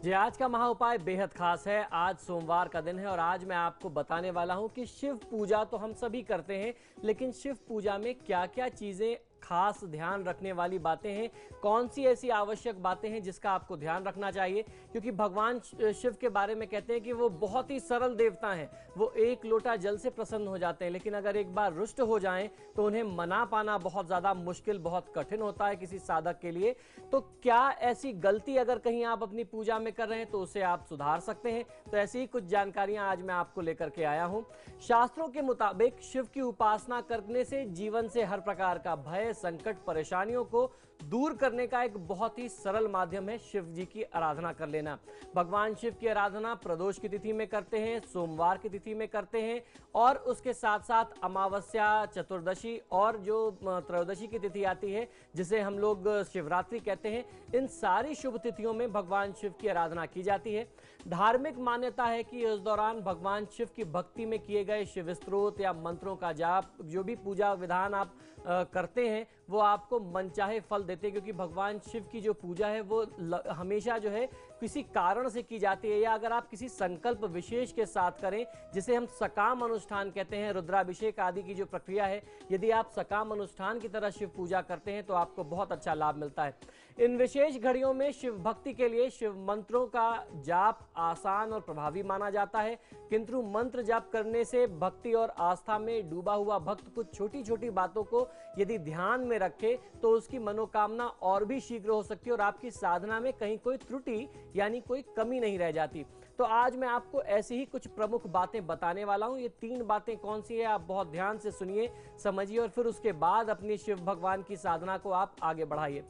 जी, आज का महा उपाय बेहद खास है। आज सोमवार का दिन है और आज मैं आपको बताने वाला हूं कि शिव पूजा तो हम सभी करते हैं, लेकिन शिव पूजा में क्या क्या चीजें खास ध्यान रखने वाली बातें हैं, कौन सी ऐसी आवश्यक बातें हैं जिसका आपको ध्यान रखना चाहिए। क्योंकि भगवान शिव के बारे में कहते हैं कि वो बहुत ही सरल देवता हैं। वो एक लोटा जल से प्रसन्न हो जाते हैं, लेकिन अगर एक बार रुष्ट हो जाएं तो उन्हें मना पाना बहुत ज़्यादा मुश्किल, बहुत कठिन होता है किसी साधक के लिए। तो क्या ऐसी गलती अगर कहीं आप अपनी पूजा में कर रहे हैं तो उसे आप सुधार सकते हैं? तो ऐसी ही कुछ जानकारियां आज मैं आपको लेकर के आया हूं। शास्त्रों के मुताबिक शिव की उपासना करने से जीवन से हर प्रकार का भय, संकट, परेशानियों को दूर करने का एक बहुत ही सरल माध्यम है शिव जी की आराधना कर लेना। भगवान शिव की आराधना प्रदोष की तिथि में करते हैं, सोमवार की तिथि में करते हैं और उसके साथ साथ अमावस्या, चतुर्दशी और जो त्रयोदशी की तिथि आती है जिसे हम लोग शिवरात्रि कहते हैं, इन सारी शुभ तिथियों में भगवान शिव की आराधना की जाती है। धार्मिक मान्यता है कि इस दौरान भगवान शिव की भक्ति में किए गए शिव स्तोत्र या मंत्रों का जाप, जो भी पूजा विधान आप करते हैं, वो आपको मनचाहे फल देते हैं। क्योंकि भगवान शिव की जो पूजा है वो हमेशा जो है किसी कारण से की जाती है, या अगर आप किसी संकल्प विशेष के साथ करें, जिसे हम सकाम अनुष्ठान कहते हैं, रुद्राभिषेक आदि की जो प्रक्रिया है, यदि आप सकाम अनुष्ठान की तरह शिव पूजा करते हैं तो आपको बहुत अच्छा लाभ मिलता है। इन विशेष घड़ियों में शिव भक्ति के लिए शिव मंत्रों का जाप आसान और प्रभावी माना जाता है। किंतु मंत्र जाप करने से भक्ति और आस्था में डूबा हुआ भक्त कुछ छोटी छोटी बातों को यदि ध्यान में रखे तो उसकी मनोकामना और भी शीघ्र हो सकती है और आपकी साधना में कहीं कोई त्रुटि यानी कोई कमी नहीं रह जाती। तो आज मैं आपको ऐसी ही कुछ प्रमुख बातें बताने वाला हूं। ये 3 बातें कौन सी है, आप बहुत ध्यान से सुनिए, समझिए और फिर उसके बाद अपनी शिव भगवान की साधना को आप आगे बढ़ाइए।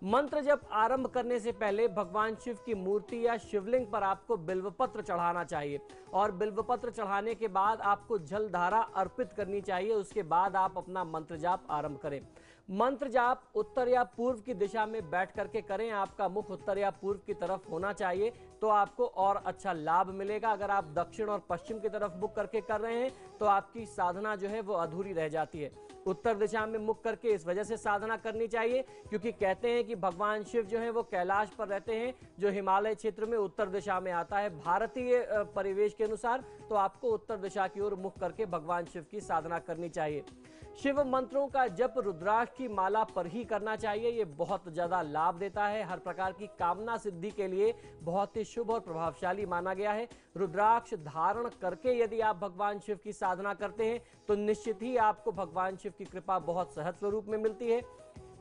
मंत्र जब आरंभ करने से पहले भगवान शिव की मूर्ति या शिवलिंग पर आपको बिल्वपत्र चढ़ाना चाहिए और बिल्वपत्र चढ़ाने के बाद आपको जलधारा अर्पित करनी चाहिए। उसके बाद आप अपना मंत्र जाप आरंभ करें। मंत्र जाप उत्तर या पूर्व की दिशा में बैठ करके करें। आपका मुख उत्तर या पूर्व की तरफ होना चाहिए तो आपको और अच्छा लाभ मिलेगा। अगर आप दक्षिण और पश्चिम की तरफ मुख करके कर रहे हैं तो आपकी साधना जो है वो अधूरी रह जाती है। उत्तर दिशा में मुख करके इस वजह से साधना करनी चाहिए क्योंकि कहते हैं कि भगवान शिव जो है वो कैलाश पर रहते हैं, जो हिमालय क्षेत्र में उत्तर दिशा में आता है। भारतीय परिवेश के अनुसार तो आपको उत्तर दिशा की ओर मुख करके भगवान शिव की साधना करनी चाहिए। शिव मंत्रों का जप रुद्राक्ष की माला पर ही करना चाहिए। ये बहुत ज्यादा लाभ देता है, हर प्रकार की कामना सिद्धि के लिए बहुत ही शुभ और प्रभावशाली माना गया है। रुद्राक्ष धारण करके यदि आप भगवान शिव की साधना करते हैं तो निश्चित ही आपको भगवान शिव की कृपा बहुत सहज स्वरूप में मिलती है।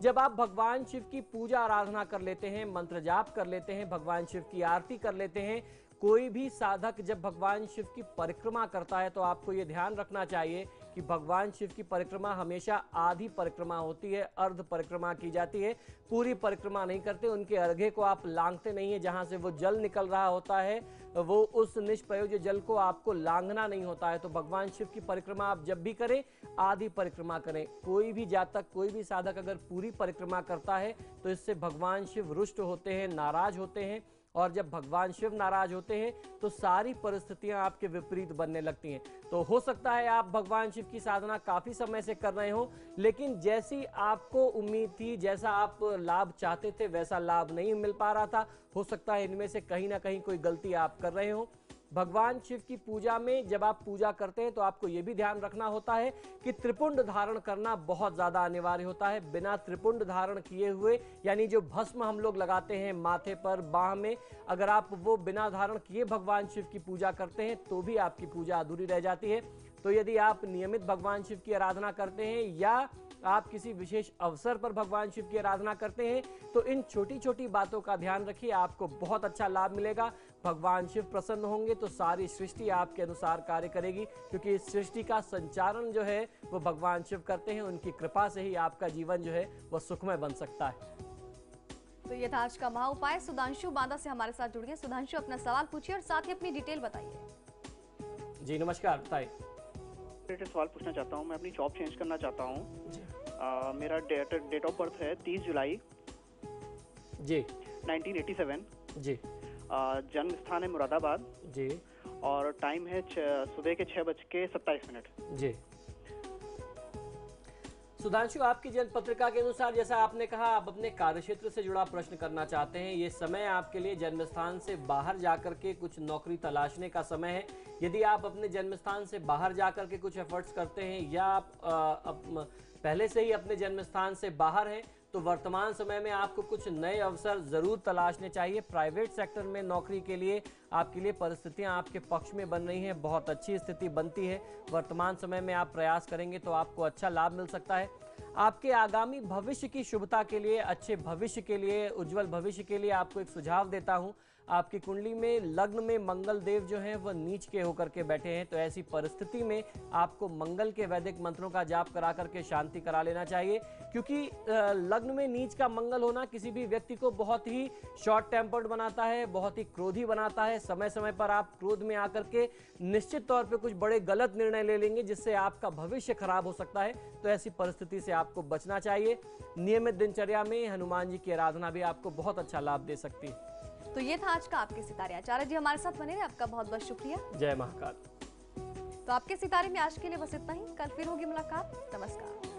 जब आप भगवान शिव की पूजा आराधना कर लेते हैं, मंत्र जाप कर लेते हैं, भगवान शिव की आरती कर लेते हैं, कोई भी साधक जब भगवान शिव की परिक्रमा करता है तो आपको ये ध्यान रखना चाहिए कि भगवान शिव की परिक्रमा हमेशा आधी परिक्रमा होती है, अर्ध परिक्रमा की जाती है, पूरी परिक्रमा नहीं करते। उनके अर्घे को आप लांघते नहीं है, जहां से वो जल निकल रहा होता है वो उस निष्प्रयोज्य जल को आपको लांघना नहीं होता है। तो भगवान शिव की परिक्रमा आप जब भी करें आधी परिक्रमा करें। कोई भी जातक, कोई भी साधक अगर पूरी परिक्रमा करता है तो इससे भगवान शिव रुष्ट होते हैं, नाराज होते हैं और जब भगवान शिव नाराज होते हैं तो सारी परिस्थितियां आपके विपरीत बनने लगती हैं। तो हो सकता है आप भगवान शिव की साधना काफी समय से कर रहे हो, लेकिन जैसी आपको उम्मीद थी, जैसा आप लाभ चाहते थे, वैसा लाभ नहीं मिल पा रहा था। हो सकता है इनमें से कहीं ना कहीं कोई गलती आप कर रहे हो। भगवान शिव की पूजा में जब आप पूजा करते हैं तो आपको यह भी ध्यान रखना होता है कि त्रिपुंड धारण करना बहुत ज्यादा अनिवार्य होता है। बिना त्रिपुंड धारण किए हुए, यानी जो भस्म हम लोग लगाते हैं माथे पर, बाह में, अगर आप वो बिना धारण किए भगवान शिव की पूजा करते हैं तो भी आपकी पूजा अधूरी रह जाती है। तो यदि आप नियमित भगवान शिव की आराधना करते हैं या आप किसी विशेष अवसर पर भगवान शिव की आराधना करते हैं तो इन छोटी छोटी बातों का ध्यान रखिए, आपको बहुत अच्छा लाभ मिलेगा। भगवान शिव प्रसन्न होंगे तो सारी सृष्टि आपके अनुसार कार्य करेगी, क्योंकि इस सृष्टि का संचालन जो है वो भगवान शिव करते हैं। उनकी कृपा से ही आपका जीवन जो है वो सुखमय बन सकता है। तो ये था आज का महा उपाय। सुधांशु बांदा से हमारे साथ जुड़ गए। सुधांशु, अपना सवाल पूछिए और साथ ही अपनी डिटेल बताइए। जी नमस्कार, बताइए। सवाल पूछना चाहता हूँ। मैं अपनी जॉब चेंज करना चाहता हूँ। मेरा डेट ऑफ बर्थ है 30 जुलाई जी 1987 जी। जन्म स्थान है मुरादाबाद जी और टाइम है सुबह के 6:27 जी। सुधांशु, आपकी जन्म पत्रिका के अनुसार जैसा आपने कहा आप अपने कार्यक्षेत्र से जुड़ा प्रश्न करना चाहते हैं, ये समय आपके लिए जन्म स्थान से बाहर जाकर के कुछ नौकरी तलाशने का समय है। यदि आप अपने जन्म स्थान से बाहर जाकर के कुछ एफर्ट्स करते हैं या आप पहले से ही अपने जन्म स्थान से बाहर हैं, तो वर्तमान समय में आपको कुछ नए अवसर जरूर तलाशने चाहिए। प्राइवेट सेक्टर में नौकरी के लिए आपके लिए परिस्थितियां आपके पक्ष में बन रही हैं, बहुत अच्छी स्थिति बनती है। वर्तमान समय में आप प्रयास करेंगे तो आपको अच्छा लाभ मिल सकता है। आपके आगामी भविष्य की शुभता के लिए, अच्छे भविष्य के लिए, उज्जवल भविष्य के लिए आपको एक सुझाव देता हूं। आपकी कुंडली में लग्न में मंगल देव जो हैं वह नीच के होकर के बैठे हैं, तो ऐसी परिस्थिति में आपको मंगल के वैदिक मंत्रों का जाप करा करके शांति करा लेना चाहिए, क्योंकि लग्न में नीच का मंगल होना किसी भी व्यक्ति को बहुत ही शॉर्ट टेम्पर्ड बनाता है, बहुत ही क्रोधी बनाता है। समय समय पर आप क्रोध में आकर के निश्चित तौर पे कुछ बड़े गलत निर्णय ले लेंगे जिससे आपका भविष्य खराब हो सकता है, तो ऐसी परिस्थिति से आपको बचना चाहिए। नियमित दिनचर्या में हनुमान जी की आराधना भी आपको बहुत अच्छा लाभ दे सकती है। तो ये था आज का आपके सितारे। आचार्य जी हमारे साथ बने रहे, आपका बहुत बहुत शुक्रिया। जय महाकाल। तो आपके सितारे में आज के लिए बस इतना ही, कल फिर होगी मुलाकात। नमस्कार।